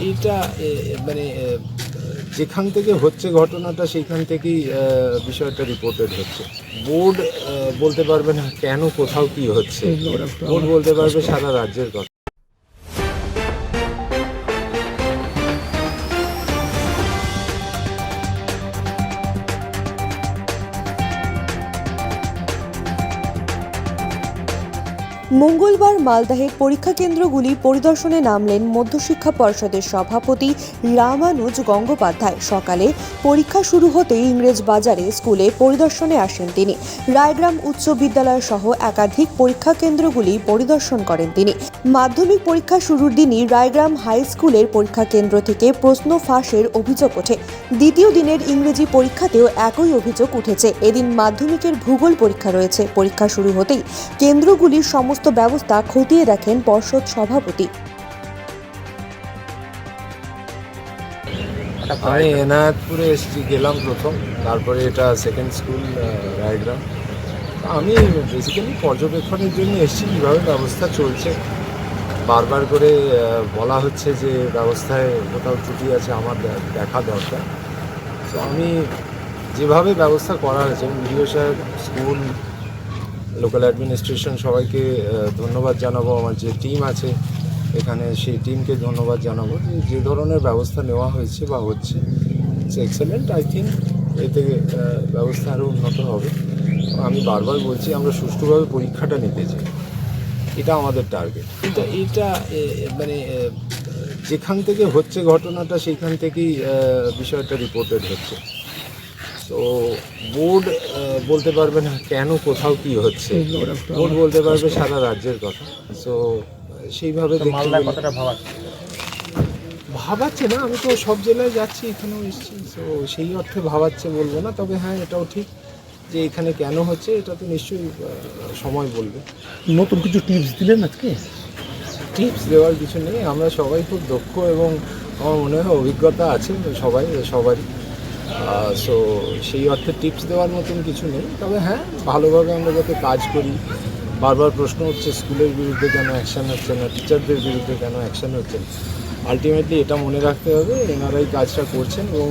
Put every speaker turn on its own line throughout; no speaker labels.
এটা মানে যেখান থেকে হচ্ছে ঘটনাটা সেইখান থেকেই বিষয়টা রিপোর্টেড হচ্ছে। বোর্ড বলতে পারবে না কেন কোথাও কি হচ্ছে, বোর্ড বলতে পারবে সারা রাজ্যের কথা।
মঙ্গলবার মালদহের পরীক্ষা কেন্দ্রগুলি পরিদর্শনে নামলেন মধ্যশিক্ষা পর্ষদের সভাপতি রামানুজ গঙ্গোপাধ্যায়। সকালে পরীক্ষা শুরু হতেই ইংরেজবাজারে স্কুলে পরিদর্শনে আসেন তিনি। রায়গ্রাম উচ্চ বিদ্যালয় সহ একাধিক পরীক্ষা কেন্দ্রগুলি পরিদর্শন করেন তিনি। মাধ্যমিক পরীক্ষা শুরুর দিনই রায়গ্রাম হাই স্কুলের পরীক্ষা কেন্দ্র থেকে প্রশ্ন ফাঁসের অভিযোগ ওঠে। দ্বিতীয় দিনের ইংরেজি পরীক্ষাতেও একই অভিযোগ উঠেছে। এদিন মাধ্যমিকের ভূগোল পরীক্ষা রয়েছে। পরীক্ষা শুরু হতেই কেন্দ্রগুলির সমস্ত ব্যবস্থা খতিয়ে দেখেন পর্ষদ সভাপতি।
আমি এনায়তপুরে গেলাম প্রথম, তারপরে এটা সেকেন্ড স্কুল রায়গ্রাম। আমি বেসিক্যালি পর্যবেক্ষণের জন্য এসেছি কীভাবে ব্যবস্থা চলছে। বারবার করে বলা হচ্ছে যে ব্যবস্থায় কোথাও ত্রুটি আছে, আমার দেখা দরকার। তো আমি যেভাবে ব্যবস্থা করা হয়েছে, বিডিও সাহেব, স্কুল, লোকাল অ্যাডমিনিস্ট্রেশন, সবাইকে ধন্যবাদ জানাবো। আমার যে টিম আছে এখানে সেই টিমকে ধন্যবাদ জানাবো যে ধরনের ব্যবস্থা নেওয়া হয়েছে বা হচ্ছে, ইটস এক্সেলেন্ট। আই থিঙ্ক এতে ব্যবস্থা আরও উন্নত হবে। আমি বারবার বলছি আমরা সুষ্ঠুভাবে পরীক্ষাটা নিতে চাই, এটা আমাদের টার্গেট। কিন্তু এটা মানে যেখান থেকে হচ্ছে ঘটনাটা সেইখান থেকেই বিষয়টা রিপোর্টেড হচ্ছে। তো বোর্ড বলতে পারবে না কেন কোথাও কি হচ্ছে, বোর্ড বলতে পারবে সারা রাজ্যের কথা। তো সেইভাবে ভাবাচ্ছে না, আমি তো সব জেলায় যাচ্ছি, এখানেও এসেছি। তো সেই অর্থে ভাবাচ্ছে বলবো না, তবে হ্যাঁ এটাও ঠিক যে এখানে কেন হচ্ছে এটা তো নিশ্চয়ই সময় বলবে।
নতুন কিছু টিপস দিলেন আজকে?
টিপস দেওয়ার কিছু নেই, আমরা সবাই খুব দক্ষ এবং আমার মনে হয় অভিজ্ঞতা আছে সবারই। সো সেই অর্থে টিপস দেওয়ার মতন কিছু নেই, তবে হ্যাঁ ভালোভাবে আমরা যাতে কাজ করি। বারবার প্রশ্ন হচ্ছে স্কুলের বিরুদ্ধে কেন অ্যাকশান হচ্ছে না, টিচারদের বিরুদ্ধে কেন অ্যাকশান হচ্ছে না। আলটিমেটলি এটা মনে রাখতে হবে এনারাই কাজটা করছেন এবং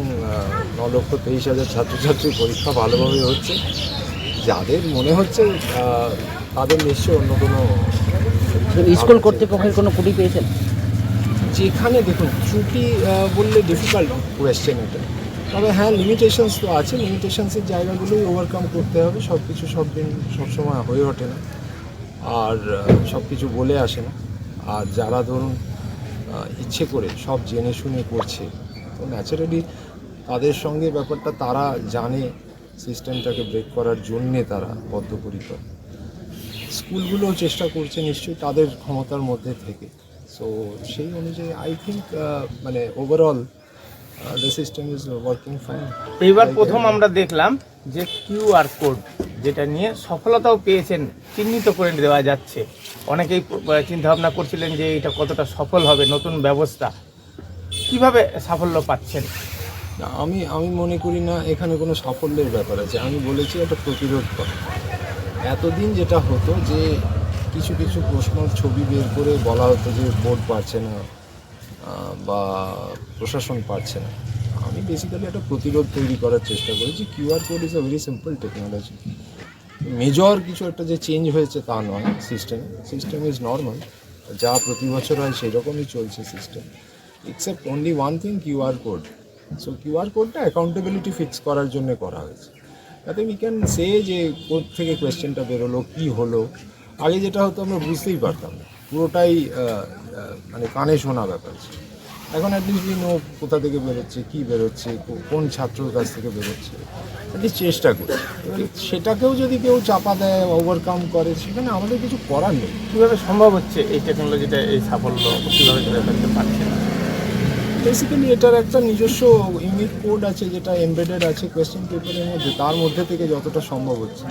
9,23,000 ছাত্রছাত্রীর পরীক্ষা ভালোভাবে হচ্ছে। যাদের মনে হচ্ছে তাদের নিশ্চয়ই অন্য কোনো
স্কুল কর্তৃপক্ষের কোনো ত্রুটি পেয়েছেন?
যেখানে দেখুন ত্রুটি বললে ডিফিকাল্ট কোয়েশ্চেন এটা, তবে হ্যাঁ লিমিটেশনস তো আছে, লিমিটেশনসের জায়গাগুলোই ওভারকাম করতে হবে। সব কিছু সব দিন সবসময় হয়ে ওঠে না, আর সব কিছু বলে আসে না। আর যারা ধরুন ইচ্ছে করে সব জেনে শুনে করছে, তো ন্যাচারালি তাদের সঙ্গে ব্যাপারটা তারা জানে সিস্টেমটাকে ব্রেক করার জন্যে তারা বদ্ধপরিকর। স্কুলগুলোও চেষ্টা করছে নিশ্চয়ই তাদের ক্ষমতার মধ্যে থেকে। সো সেই অনুযায়ী আই থিঙ্ক মানে overall the system is working fine.
এইবার প্রথম আমরা দেখলাম যে কিউআর কোড, যেটা নিয়ে সফলতাও পেয়েছেন, চিহ্নিত করে দেওয়া যাচ্ছে। অনেকেই চিন্তাভাবনা করছিলেন যে এটা কতটা সফল হবে নতুন ব্যবস্থা, কিভাবে সাফল্য পাচ্ছেন?
না, আমি মনে করি না এখানে কোনো সাফল্যের ব্যাপার আছে। আমি বলেছি এটা প্রতিরোধ করা। এতদিন যেটা হতো যে কিছু কিছু প্রশ্ন ছবি বের করে বলা হতো যে বোর্ড পারছে না বা প্রশাসন পারছে না। আমি বেসিক্যালি একটা প্রতিরোধ তৈরি করার চেষ্টা করেছি। QR code is a very simple technology. Major কিছু একটা যে চেঞ্জ হয়েছে তা নয়। সিস্টেম ইজ নর্মাল, যা প্রতি বছর হয় সেই রকমই চলছে system, except only one thing, QR code. So QR কোডটা অ্যাকাউন্টেবিলিটি ফিক্স করার জন্য করা হয়েছে, তাতে উই ক্যান সে যে কোড থেকে কোয়েশ্চেনটা বেরোলো, কী হলো। আগে যেটা হতো আমরা বুঝতেই পারতাম না, পুরোটাই মানে কানে শোনা ব্যাপার ছিল। এখন অ্যাটলিস্ট উই নো কোথা থেকে বেরোচ্ছে, কী বেরোচ্ছে, কোন ছাত্রর কাছ থেকে বেরোচ্ছে, অ্যাটলিস্ট চেষ্টা করি। সেটাকেও যদি কেউ চাপা দেয়, ওভারকাম করে, সেখানে আমাদের কিছু করার নেই।
কীভাবে সম্ভব হচ্ছে এই টেকনোলজিটা, এই সাফল্য কীভাবে ধরে ফেলতে পারছেন?
বেসিক্যালি এটার একটা নিজস্ব ইউনিক কোড আছে যেটা এমবেডেড আছে কোয়েশ্চেন পেপারের মধ্যে, তার মধ্যে থেকে যতটা সম্ভব হচ্ছে।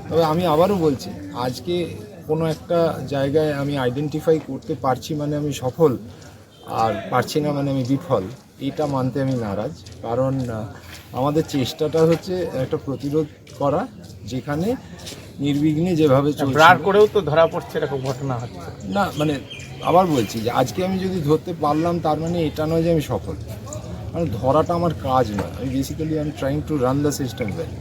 তবে আমি আবারও বলছি, আজকে কোনো একটা জায়গায় আমি আইডেন্টিফাই করতে পারছি মানে আমি সফল, আর পারছি না মানে আমি বিফল, এটা মানতে আমি নারাজ। কারণ আমাদের চেষ্টাটা হচ্ছে একটা প্রতিরোধ করা, যেখানে নির্বিঘ্নে যেভাবে চলছে।
ব্লার করেও তো ধরা পড়ছে এরকম ঘটনা হচ্ছে।
না মানে আবার বলছি যে আজকে আমি যদি ধরতে পারলাম তার মানে এটা নয় যে আমি সফল, মানে ধরাটা আমার কাজ নয়। আমি basically trying to run the system well.